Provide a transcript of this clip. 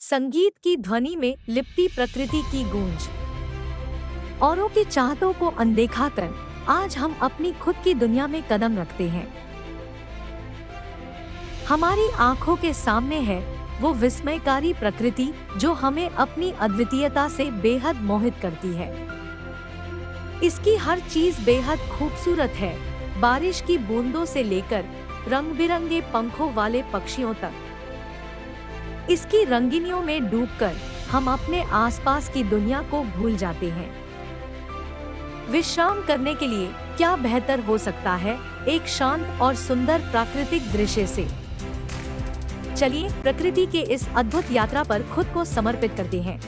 संगीत की ध्वनि में लिपटी प्रकृति की गूंज। औरों की चाहतों को अनदेखा कर आज हम अपनी खुद की दुनिया में कदम रखते हैं। हमारी आंखों के सामने है वो विस्मयकारी प्रकृति जो हमें अपनी अद्वितीयता से बेहद मोहित करती है। इसकी हर चीज बेहद खूबसूरत है, बारिश की बूंदों से लेकर रंग बिरंगे पंखों वाले पक्षियों तक। इसकी रंगीनियों में डूबकर हम अपने आसपास की दुनिया को भूल जाते हैं। विश्राम करने के लिए क्या बेहतर हो सकता है एक शांत और सुंदर प्राकृतिक दृश्य से। चलिए प्रकृति के इस अद्भुत यात्रा पर खुद को समर्पित करते हैं।